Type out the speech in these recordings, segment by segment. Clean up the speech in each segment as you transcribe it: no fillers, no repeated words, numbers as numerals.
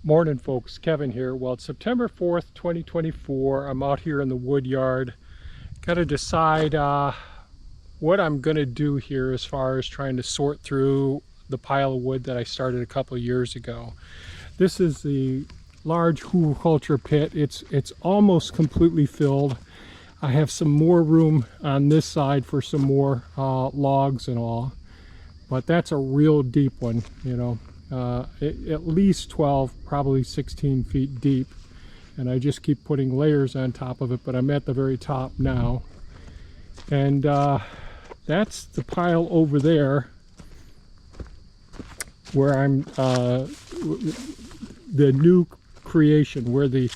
Morning folks, Kevin here. Well, it's September 4th, 2024. I'm out here in the wood yard. Got to decide what I'm going to do here as far as trying to sort through the pile of wood that I started a couple of years ago. This is the large hugelkultur pit. It's almost completely filled. I have some more room on this side for some more logs and all, but that's a real deep one, you know. At least 12, probably 16 feet deep, and I just keep putting layers on top of it, but I'm at the very top now. And that's the pile over there where I'm the new creation, where the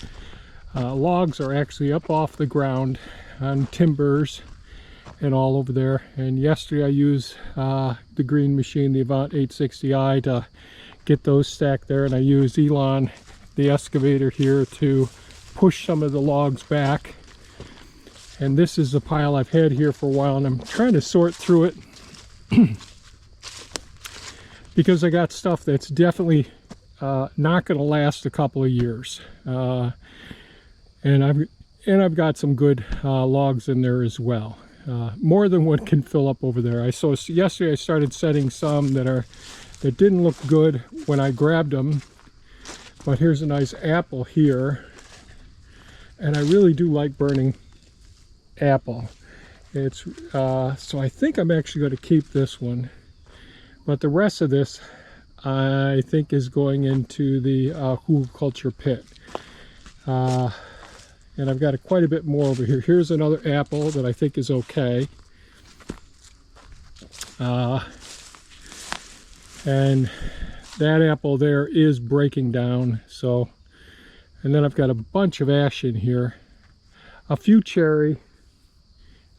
logs are actually up off the ground on timbers and all over there. And yesterday I used the green machine, the Avant 860i, to get those stacked there, and I used Elon, the excavator here, to push some of the logs back. And this is the pile I've had here for a while, and I'm trying to sort through it because I got stuff that's definitely not going to last a couple of years, and I've got some good logs in there as well. More than one can fill up over there. Yesterday I started setting some that didn't look good when I grabbed them, but here's a nice apple here, and I really do like burning apple. It's so I think I'm actually going to keep this one, but the rest of this I think is going into the hugelkultur pit. And I've got quite a bit more over here. Here's another apple that I think is okay. And that apple there is breaking down. So, and then I've got a bunch of ash in here. A few cherry,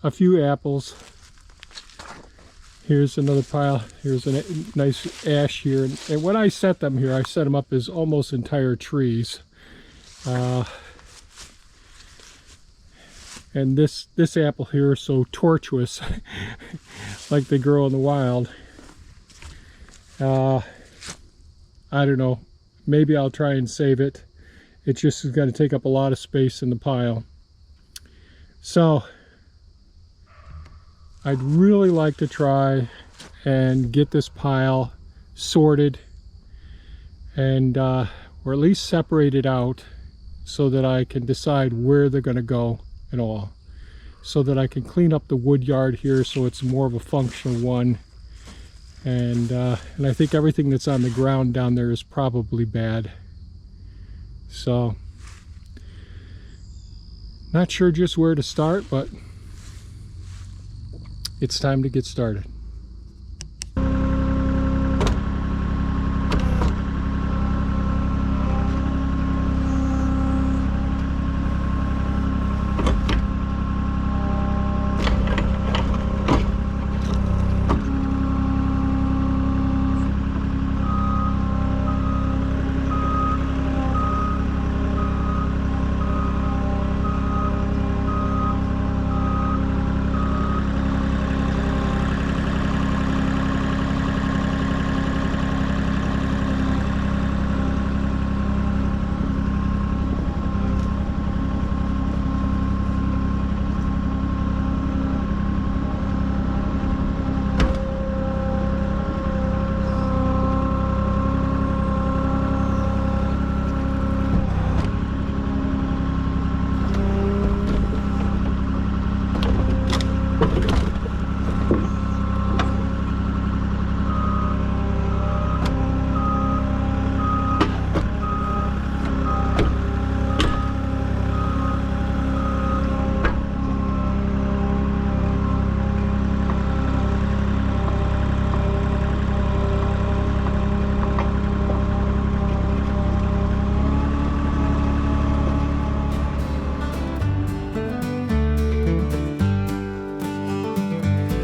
a few apples. Here's another pile. Here's a nice ash here. And when I set them here, I set them up as almost entire trees. And this apple here is so tortuous, like they grow in the wild. I don't know, maybe I'll try and save it. It just is going to take up a lot of space in the pile. So I'd really like to try and get this pile sorted and or at least separate it out so that I can decide where they're going to go and all, so that I can clean up the wood yard here so it's more of a functional one. And I think everything that's on the ground down there is probably bad. So not sure just where to start, but it's time to get started.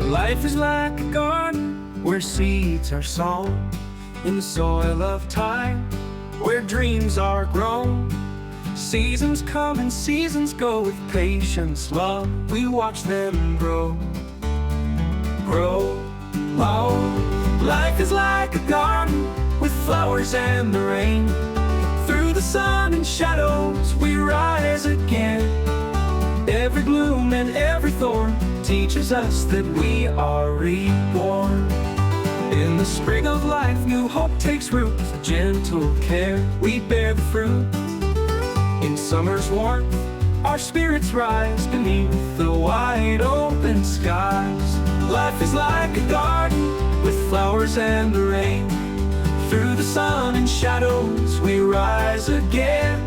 Life is like a garden where seeds are sown in the soil of time, where dreams are grown. Seasons come and seasons go. With patience, love, we watch them grow. Oh, life is like a garden with flowers and the rain. Through the sun and shadows we rise again. Every bloom and every thorn teaches us that we are reborn. In the spring of life, new hope takes root. With gentle care, we bear the fruit. In summer's warmth, our spirits rise beneath the wide open skies. Life is like a garden with flowers and the rain. Through the sun and shadows, we rise again.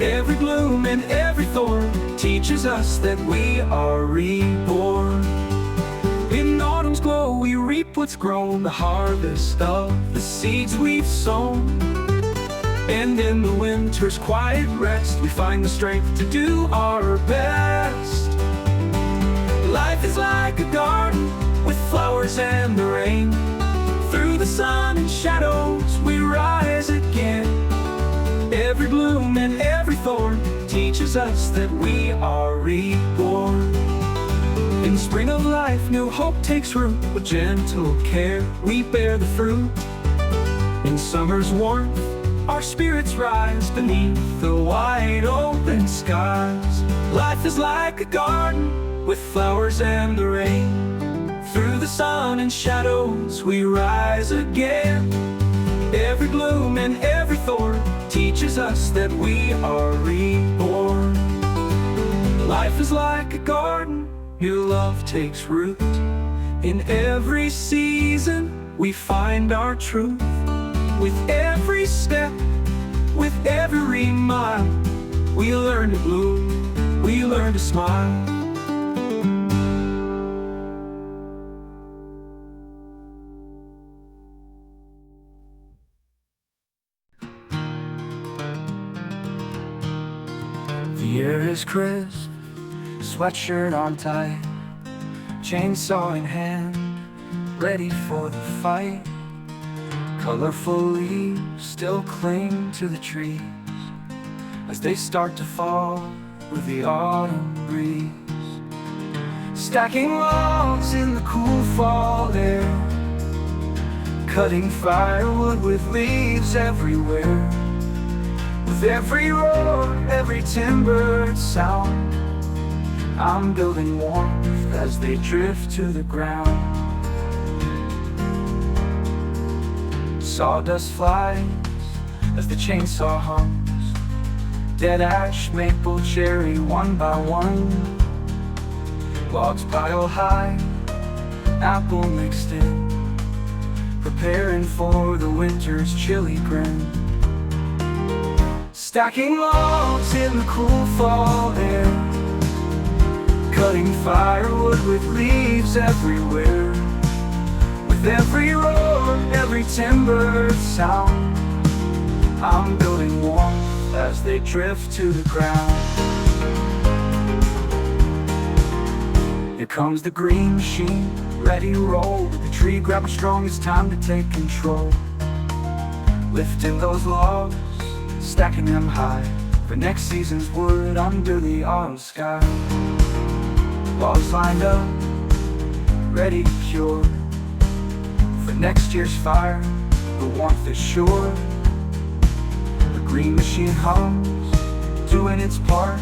Every bloom and every thorn teaches us that we are reborn. In autumn's glow, we reap what's grown, the harvest of the seeds we've sown. And in the winter's quiet rest, we find the strength to do our best. Life is like a garden with flowers and the rain. Through the sun and shadows, we rise again. Every bloom and every thorn teaches us that we are reborn. In the spring of life, new hope takes root. With gentle care, we bear the fruit. In summer's warmth, our spirits rise beneath the wide open skies. Life is like a garden with flowers and the rain. Through the sun and shadows, we rise again. Every bloom and every thorn teaches us that we are reborn. Life is like a garden, your love takes root. In every season, we find our truth. With every step, with every mile, we learn to bloom, we learn to smile. The air is crisp, sweatshirt on tight, chainsaw in hand, ready for the fight. Colorful leaves still cling to the trees as they start to fall with the autumn breeze. Stacking logs in the cool fall air, cutting firewood with leaves everywhere. With every roar, every timbered sound, I'm building warmth as they drift to the ground. Sawdust flies as the chainsaw hums, dead ash, maple, cherry, one by one. Logs pile high, apple mixed in, preparing for the winter's chilly grin. Stacking logs in the cool fall air, cutting firewood with leaves everywhere. With every roar, every timbered sound, I'm building warmth as they drift to the ground. Here comes the green machine, ready to roll. With the tree grabber strong, it's time to take control. Lifting those logs, stacking them high, for next season's wood under the autumn sky. Logs lined up, ready to cure. For next year's fire, the warmth is sure. The green machine hums, doing its part,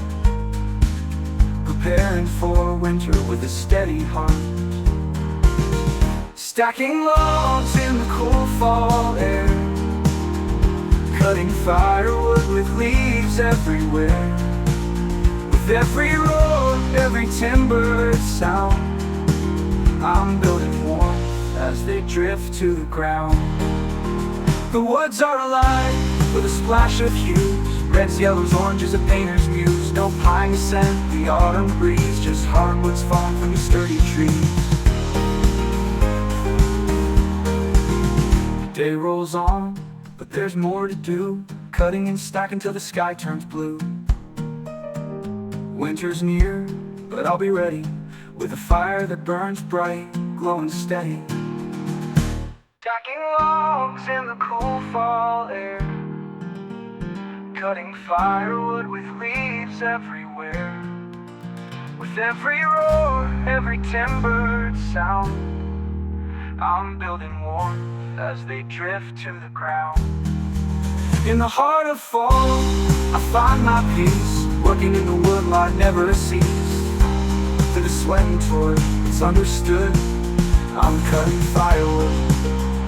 preparing for winter with a steady heart. Stacking logs in the cool fall air, cutting firewood with leaves everywhere. With every roar, every timbered sound, I'm building warmth as they drift to the ground. The woods are alive with a splash of hues, reds, yellows, oranges, a painter's muse. No pine to scent the autumn breeze, just hardwoods falling from the sturdy trees. The day rolls on, but there's more to do, cutting and stacking till the sky turns blue. Winter's near, but I'll be ready, with a fire that burns bright, glowing steady. Stacking logs in the cool fall air, cutting firewood with leaves everywhere. With every roar, every timbered sound, I'm building warmth as they drift to the ground. In the heart of fall, I find my peace, working in the woodlot never cease. Through the sweat and toil, it's understood, I'm cutting firewood,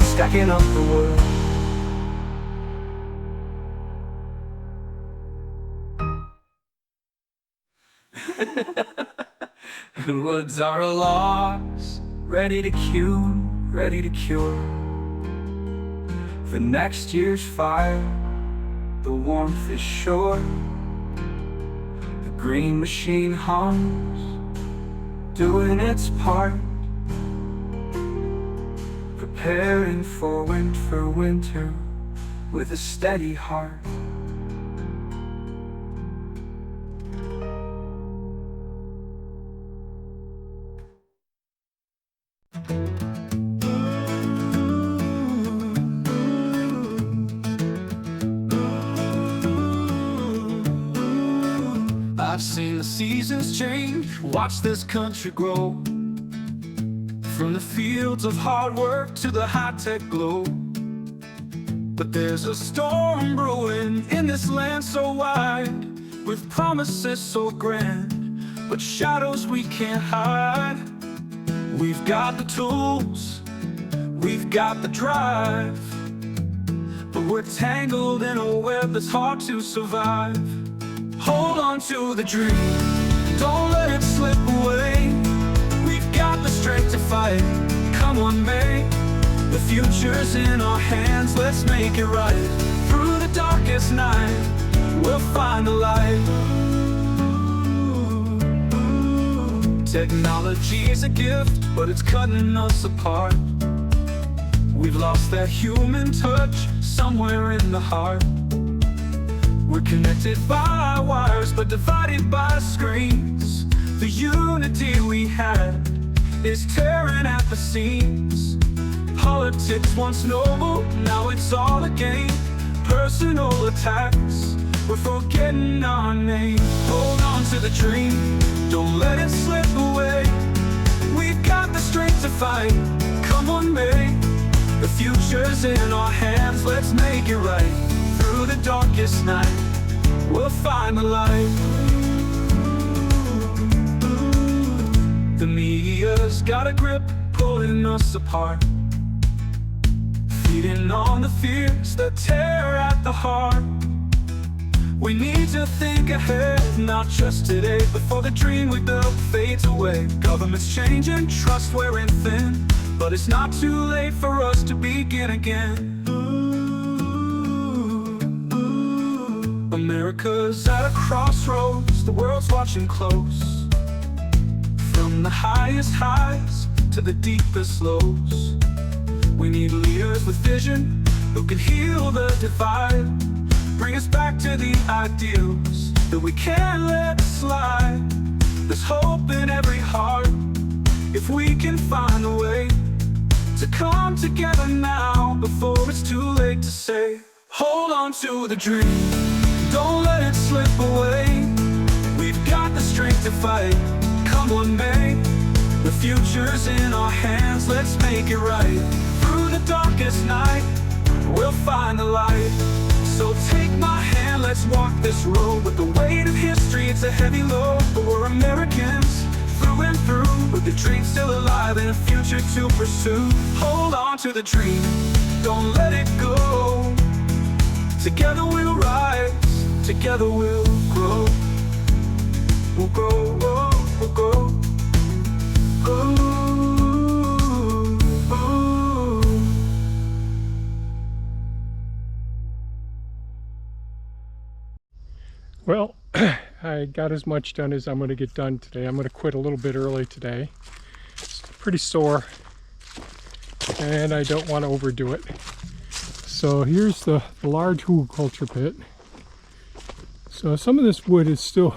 stacking up the wood. The woods are logs, ready to cure, ready to cure. For next year's fire, the warmth is sure. The green machine hums, doing its part, preparing for winter with a steady heart. I've seen the seasons change, watch this country grow. From the fields of hard work to the high-tech glow. But there's a storm brewing in this land so wide, with promises so grand, but shadows we can't hide. We've got the tools, we've got the drive, but we're tangled in a web that's hard to survive. Hold on to the dream, don't let it slip away. We've got the strength to fight, come on May. The future's in our hands, let's make it right. Through the darkest night, we'll find the light. Technology's a gift, but it's cutting us apart. We've lost that human touch somewhere in the heart. We're connected by wires, but divided by screens. The unity we had is tearing at the seams. Politics once noble, now it's all a game. Personal attacks, we're forgetting our name. Hold on to the dream, don't let it slip away. We've got the strength to fight, come on May. The future's in our hands, let's make it right. Through the darkest night, we'll find the light. The media's got a grip, pulling us apart, feeding on the fears that tear at the heart. We need to think ahead, not just today, before the dream we built fades away. Government's changing, trust wearing thin, but it's not too late for us to begin again. America's at a crossroads, the world's watching close. From the highest highs to the deepest lows, we need leaders with vision who can heal the divide, bring us back to the ideals that we can't let slide. There's hope in every heart if we can find a way to come together now before it's too late to say. Hold on to the dream, don't let it slip away. We've got the strength to fight, come on May. The future's in our hands, let's make it right. Through the darkest night, we'll find the light. So take my hand, let's walk this road. With the weight of history, it's a heavy load, but we're Americans through and through, with the dream still alive and a future to pursue. Hold on to the dream, don't let it go. Together we'll rise, together we'll grow. We'll grow, we'll grow. Well, I got as much done as I'm going to get done today. I'm going to quit a little bit early today. It's pretty sore, and I don't want to overdo it. So here's the large hugelkultur pit. So some of this wood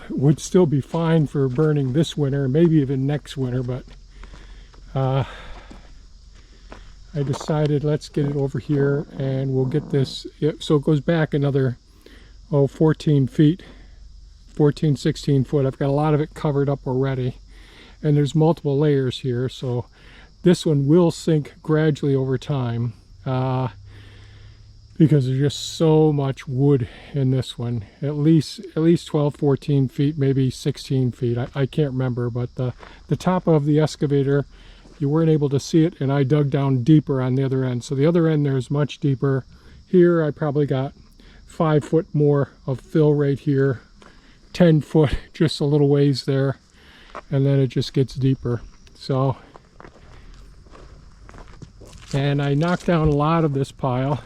would still be fine for burning this winter, maybe even next winter, but I decided let's get it over here and we'll get this. So it goes back another 14 feet, 14, 16 foot. I've got a lot of it covered up already, and there's multiple layers here, so this one will sink gradually over time. because there's just so much wood in this one. At least 12, 14 feet, maybe 16 feet. I can't remember, but the top of the excavator, you weren't able to see it, and I dug down deeper on the other end. So the other end there's much deeper. Here I probably got 5 foot more of fill right here, 10 foot just a little ways there, and then it just gets deeper. So, and I knocked down a lot of this pile.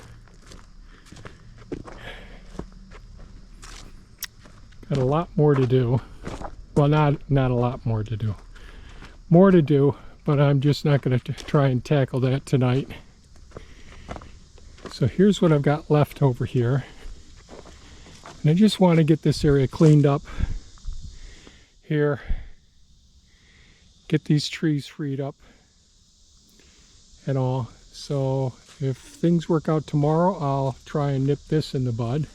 Got a lot more to do. Well, not a lot more to do. More to do, but I'm just not going to try and tackle that tonight. So here's what I've got left over here. And I just want to get this area cleaned up here. Get these trees freed up and all. So if things work out tomorrow, I'll try and nip this in the bud.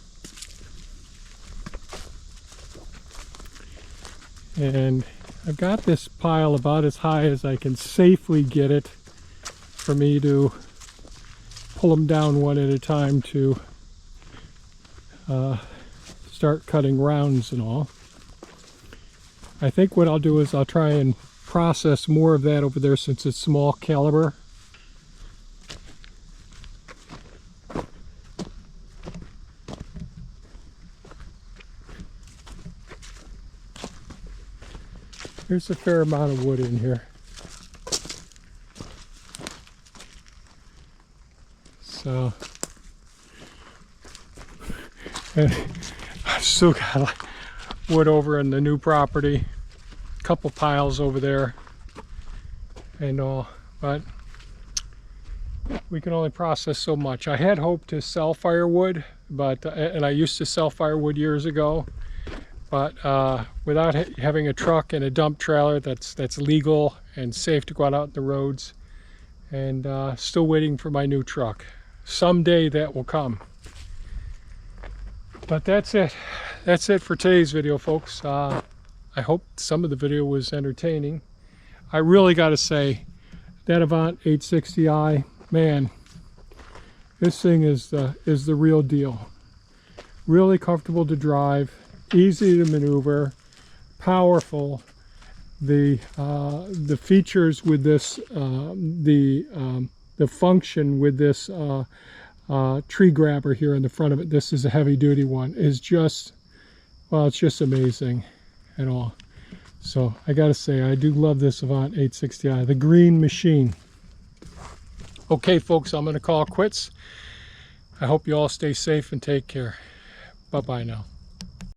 And I've got this pile about as high as I can safely get it for me to pull them down one at a time to start cutting rounds and all. I think what I'll do is I'll try and process more of that over there since it's small caliber. There's a fair amount of wood in here. So, and I've still got wood over in the new property, a couple piles over there and all, but we can only process so much. I had hoped to sell firewood, but and I used to sell firewood years ago, but without having a truck and a dump trailer that's legal and safe to go out on the roads, and still waiting for my new truck. Someday that will come. But that's it. That's it for today's video, folks. I hope some of the video was entertaining. I really got to say, that Avant 860i, man, this thing is the real deal. Really comfortable to drive, easy to maneuver, powerful. The features with this, the function with this tree grabber here in the front of it, this is a heavy duty one, is just, well, it's just amazing and all. So I gotta say, I do love this Avant 860i, the green machine. Okay folks, I'm gonna call quits. I hope you all stay safe and take care. Bye bye now.